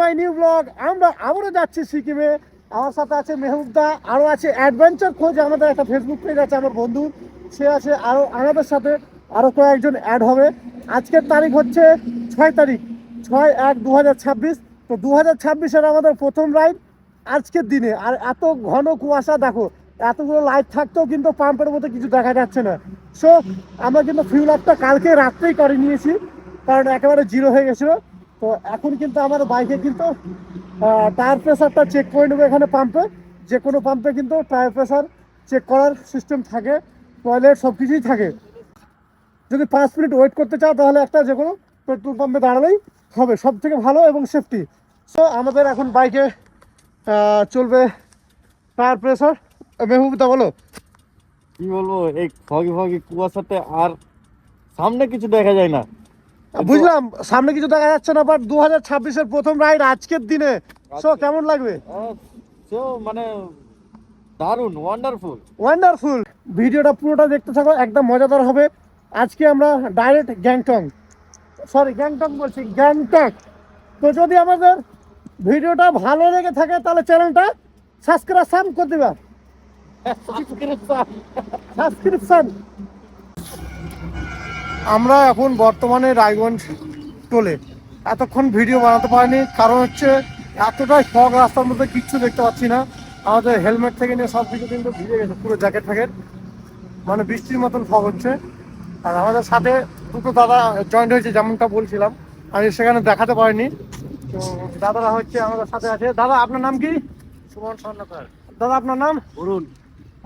My new blog. আমরা আবারও যাচ্ছি সিকিমে। আমার সাথে আছে মেহবুবদা, আরও আছে অ্যাডভেঞ্চার খোঁজ, আমাদের একটা ফেসবুক পেজ আছে আমার বন্ধু, সে আছে, আরও আমাদের সাথে আরও কয়েকজন অ্যাড হবে। আজকের তারিখ হচ্ছে 6 তারিখ, 6/1/2026। তো 2026-এর আমাদের প্রথম রাইড আজকের দিনে। আর এত ঘন কুয়াশা দেখো, এতগুলো লাইট থাকতেও কিন্তু পাম্পের মধ্যে কিছু দেখা যাচ্ছে না। সো আমরা কিন্তু ফিউল আপটা কালকে রাত্রেই করে নিয়েছি, কারণ একেবারে জিরো হয়ে গেছিলো। তো এখন কিন্তু আমার বাইকে কিন্তু টায়ার প্রেসারটা চেক করে নেবো এখানে পাম্পে। যে কোনো পাম্পে কিন্তু টায়ার প্রেসার চেক করার সিস্টেম থাকে, টয়লেট সব কিছুই থাকে। যদি 5 মিনিট ওয়েট করতে চাও তাহলে একটা যে কোনো পেট্রোল পাম্পে দাঁড়ালেই হবে, সব থেকে ভালো এবং সেফটি। সো আমাদের এখন বাইকে চলবে টায়ার প্রেসার। মেহবুবদা বলো। কি বলবো, এই ফগি ফগি কুয়াশাতে আর সামনে কিছু দেখা যায় না। বুঝলাম সামনে কিছু দেখা যাচ্ছে না, বাট 2026-এর প্রথম রাইড আজকের দিনে। সো কেমন লাগবে? মানে দারুণ, ওয়ান্ডারফুল। ওয়ান্ডারফুল। ভিডিওটা পুরোটা দেখতে থাকো, একদম মজাদার হবে। আজকে আমরা ডাইরেক্ট গ্যাংটক বলছি, গ্যাংটক। তো যদি আমাদের ভিডিওটা ভালো লেগে থাকে তাহলে চ্যানেলটা সাবস্ক্রাইব করে দিবা। সাবস্ক্রিপশন। আমরা এখন বর্তমানে রায়গঞ্জ টোলে। এতক্ষণ ভিডিও বানাতে পারিনি, কারণ হচ্ছে এতটাই ফগ, রাস্তার মধ্যে কিচ্ছু দেখতে পাচ্ছি না। আমাদের হেলমেট থেকে নিয়ে সব কিছু কিন্তু ভিজে গেছে, পুরো জ্যাকেট ফ্যাকেট, মানে বৃষ্টির মতন ফগ হচ্ছে। আর আমাদের সাথে দুটো দাদা জয়েন্ট হয়েছে, যেমনটা বলছিলাম, আমি সেখানে দেখাতে পারিনি। তো দাদারা হচ্ছে আমাদের সাথে আছে। দাদা আপনার নাম কি? সুমন স্বর্ণকার। দাদা আপনার নাম? বরুণ।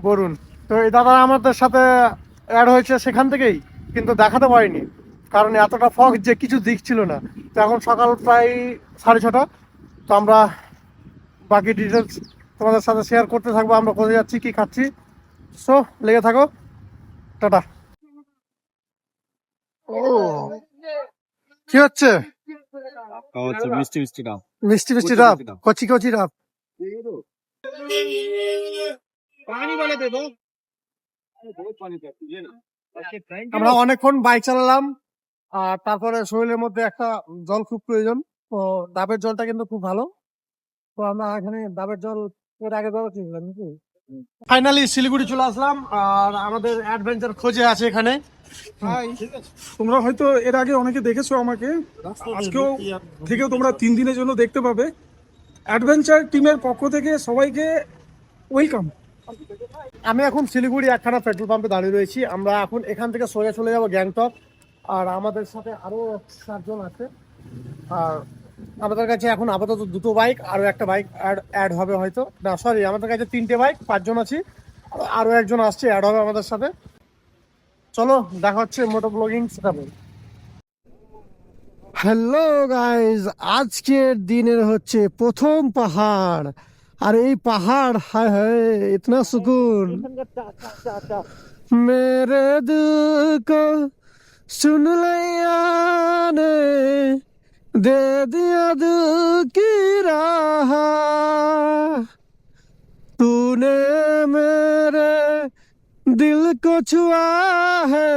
বরুণ। তো এই দাদারা আমাদের সাথে অ্যাড হয়েছে সেখান থেকেই, কিন্তু দেখাতে পারিনি কারণ এতটা ফগ যে কিছু দিচ্ছিল না। তো এখন সকাল প্রায় 6:30। তো আমরা বাকি ডিটেলস তোমাদের সাথে শেয়ার করতে থাকবো, আমরা কোথায় যাচ্ছি, কি খাচ্ছি। সো লেগে থাকো, টাটা। ও কি হচ্ছে? মিষ্টি মিষ্টি নাম। মিষ্টি মিষ্টি ডাব, কচি কচি ডাব। আমরা অনেকক্ষণ বাইক চালালাম, আর তারপরে শরীরের মধ্যে একটা জল খুব প্রয়োজন। তো ডাবের জলটা কিন্তু খুব ভালো। তো আমরা এখানে ডাবের জল এর আগে জল কিনলাম নাকি। ফাইনালি শিলিগুড়ি চলে আসলাম, আর আমাদের অ্যাডভেঞ্চার খোঁজে আছে এখানে। হাই, তোমরা হয়তো এর আগে অনেকে দেখেছো আমাকে, আজকেও থেকেও তোমরা 3 দিনের জন্য দেখতে পাবে। অ্যাডভেঞ্চার টিমের পক্ষ থেকে সবাইকে ওয়েলকাম। আমি এখন শিলিগুড়ি একখানা পেট্রোল পাম্পে দাঁড়িয়ে রয়েছি। আমরা এখন এখান থেকে সোজা চলে যাবো গ্যাংটক। আর আমাদের সাথে আরো 7 জন আছে। আর আমাদের কাছে এখন আপাতত 2টো বাইক, আরো একটা বাইক অ্যাড হবে হয়তো, না সরি, আমাদের কাছে 3টে বাইক, 5 জন আছি। আরো একজন আসছে, অ্যাড হবে আমাদের সাথে। চলো দেখা হচ্ছে মোটো ব্লগিং সেটআপে। হ্যালো গাইজ, আজকের দিনের হচ্ছে প্রথম পাহাড়। আর এই পাহাড়, হায় হায়, ইতনা সুকুন। মেরে দিল কো सुन लिया ने, दे दिया दिल की राह, तूने मेरे दिल को छुआ है।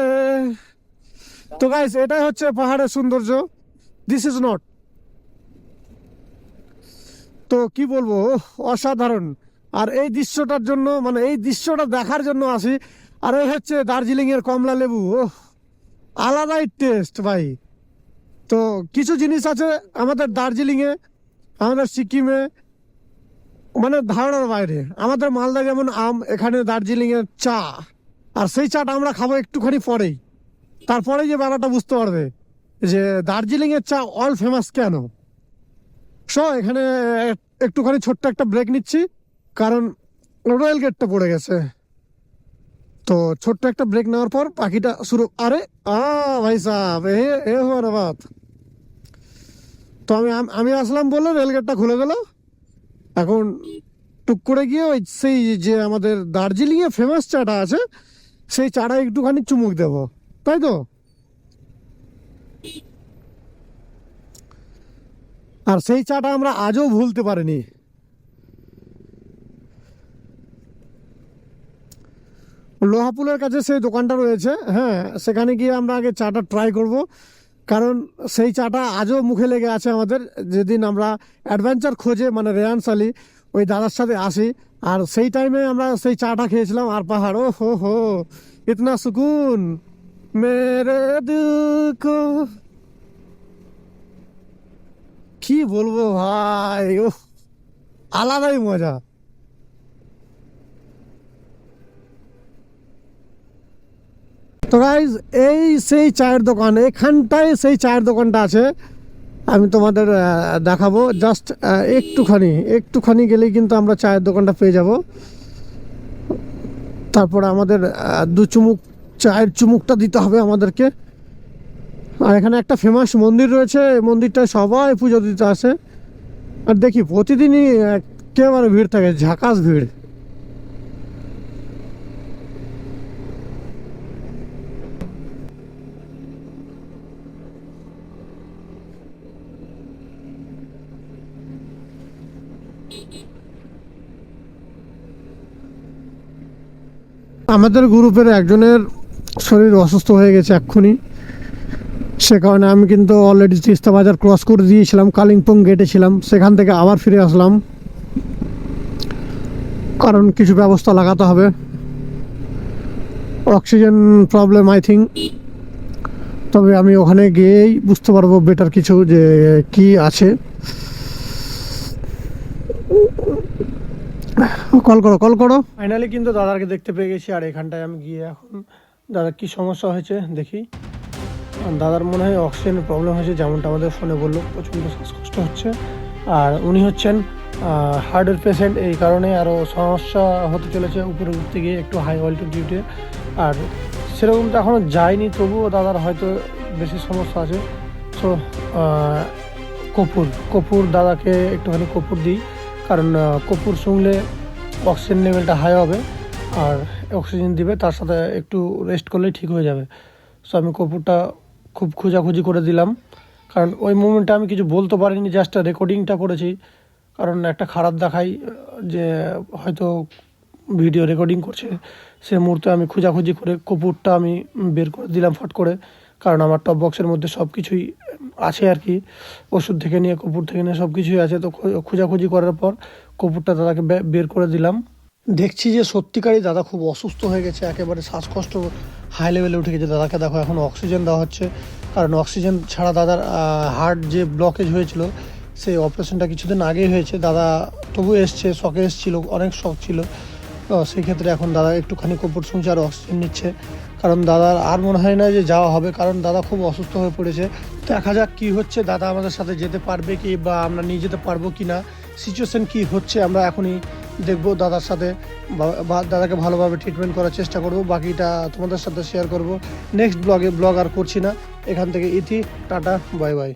তো গাইস, এটাই হচ্ছে পাহাড়ের সৌন্দর্য। দিস ইজ নট, তো কি বলবো, অসাধারণ। আর এই দৃশ্যটার জন্য, মানে এই দৃশ্যটা দেখার জন্য আসি। আর এই হচ্ছে দার্জিলিং এর কমলা লেবু, আলাদাই টেস্ট ভাই। তো কিছু জিনিস আছে আমাদের দার্জিলিংয়ে, আমাদের সিকিমে, মানে ধারণার বাইরে। আমাদের মালদা যেমন আম, এখানে দার্জিলিংয়ের চা। আর সেই চাটা আমরা খাবো একটুখানি পরেই, তারপরে যে ব্যাপারটা বুঝতে পারবে যে দার্জিলিংয়ের চা অল ফেমাস কেন। সো এখানে একটুখানি ছোট্ট একটা ব্রেক নিচ্ছি, কারণ রয়্যাল গেটটা পড়ে গেছে। তো ছোট্ট একটা ব্রেক নেওয়ার পর বাকিটা শুরু। আরে ভাই সাহেব, এ হওয়ার বাত। তো আমি আসলাম বলে রেলগেটটা খুলে গেল। এখন টুক করে গিয়ে ওই সেই যে আমাদের দার্জিলিংয়ে ফেমাস চাটা আছে, সেই চাটা একটুখানি চুমুক দেব, তাই তো। আর সেই চাটা আমরা আজও ভুলতে পারিনি। লোহাপুলের কাছে সেই দোকানটা রয়েছে, হ্যাঁ, সেখানে গিয়ে আমরা আগে চাটা ট্রাই করব। কারণ সেই চাটা আজও মুখে লেগে আছে আমাদের, যেদিন আমরা অ্যাডভেঞ্চার খোঁজে মানে রেয়ান্স আলী ওই দাদার সাথে আসি, আর সেই টাইমে আমরা সেই চাটা খেয়েছিলাম। আর পাহাড়, ও হো ইতনা সুকুন মেরে দিল কো, কি বলবো ভাই, ও আলাদাই মজা। তো গাইজ এই সেই চায়ের দোকান, এখানটায় সেই চায়ের দোকানটা আছে, আমি তোমাদের দেখাবো। জাস্ট একটুখানি গেলেই কিন্তু আমরা চায়ের দোকানটা পেয়ে যাব। তারপরে আমাদের দু চুমুক চায়ের চুমুকটা দিতে হবে আমাদেরকে। আর এখানে একটা ফেমাস মন্দির রয়েছে, এই মন্দিরটায় সবাই পুজো দিতে আসে। আর দেখি প্রতিদিনই একেবারে ভিড় থাকে, ঝাঁকাস ভিড়। আমাদের গ্রুপের একজনের শরীর অসুস্থ হয়ে গেছে এক্ষুনি, সে কারণে আমি কিন্তু অলরেডি তিস্তা বাজার ক্রস করে দিয়েছিলাম, কালিম্পং গেটে ছিলাম, সেখান থেকে আবার ফিরে আসলাম, কারণ কিছু ব্যবস্থা লাগাতে হবে। অক্সিজেন প্রবলেম আই থিঙ্ক, তবে আমি ওখানে গিয়েই বুঝতে পারবো বেটার কিছু যে কি আছে। কল করো। ফাইনালি কিন্তু দাদাকে দেখতে পেয়ে গেছি, আর এখানটায় আমি গিয়ে এখন দাদার কি সমস্যা হয়েছে দেখি। দাদার মনে হয় অক্সিজেনের প্রবলেম হয়েছে, যেমনটা আমাদের ফোনে বললো, প্রচণ্ড শ্বাসকষ্ট হচ্ছে। আর উনি হচ্ছেন হার্টের পেশেন্ট, এই কারণে আরও সমস্যা হতে চলেছে উপরে উঠতে গিয়ে, একটু হাই অল্টিটিউডে। আর সেরকম তো এখনও যায়নি, তবুও দাদার হয়তো বেশি সমস্যা আছে। সো কপুর দাদাকে একটুখানি কপুর দিই, কারণ কপুর শুনলে অক্সিজেন লেভেলটা হাই হবে আর অক্সিজেন দিবে, তার সাথে একটু রেস্ট করলেই ঠিক হয়ে যাবে। সো আমি কপুরটা খুব খোঁজাখুঁজি করে দিলাম, কারণ ওই মুমেন্টে আমি কিছু বলতে পারিনি, জাস্ট রেকর্ডিংটা করেছি। কারণ একটা খারাপ দেখাই যে হয়তো ভিডিও রেকর্ডিং করছে, সে মুহূর্তে আমি খোঁজাখুঁজি করে কপুরটা আমি বের করে দিলাম ফট করে, কারণ আমার টপ বক্সের মধ্যে সব কিছুই আছে আর কি, ওষুধ থেকে নিয়ে কপুর থেকে নিয়ে সব কিছুই আছে। তো খোঁজাখুঁজি করার পর কপুরটা দাদাকে বের করে দিলাম। দেখছি যে সত্যিকারই দাদা খুব অসুস্থ হয়ে গেছে, একেবারে শ্বাসকষ্ট হাই লেভেলে উঠে গেছে। দাদাকে দেখো এখন অক্সিজেন দেওয়া হচ্ছে, কারণ অক্সিজেন ছাড়া দাদার হার্ট যে ব্লকেজ হয়েছিল সেই অপারেশনটা কিছুদিন আগেই হয়েছে। দাদা তবু এসছে, শকে এসেছিলো, অনেক শখ ছিল। তো সেই ক্ষেত্রে এখন দাদা একটুখানি কপুর শুনছে আর অক্সিজেন নিচ্ছে, কারণ দাদার আর মনে হয় না যে যাওয়া হবে, কারণ দাদা খুব অসুস্থ হয়ে পড়েছে। দেখা যাক কি হচ্ছে, দাদা আমাদের সাথে যেতে পারবে কি, বা আমরা নিয়ে যেতে পারবো কি না, সিচুয়েশন কি হচ্ছে আমরা এখনই দেখবো দাদার সাথে, বা দাদাকে ভালোভাবে ট্রিটমেন্ট করার চেষ্টা করব। বাকিটা তোমাদের সাথে শেয়ার করব নেক্সট ব্লগে। ব্লগ আর করছি না, এখান থেকে ইতি, টাটা, বাই বাই।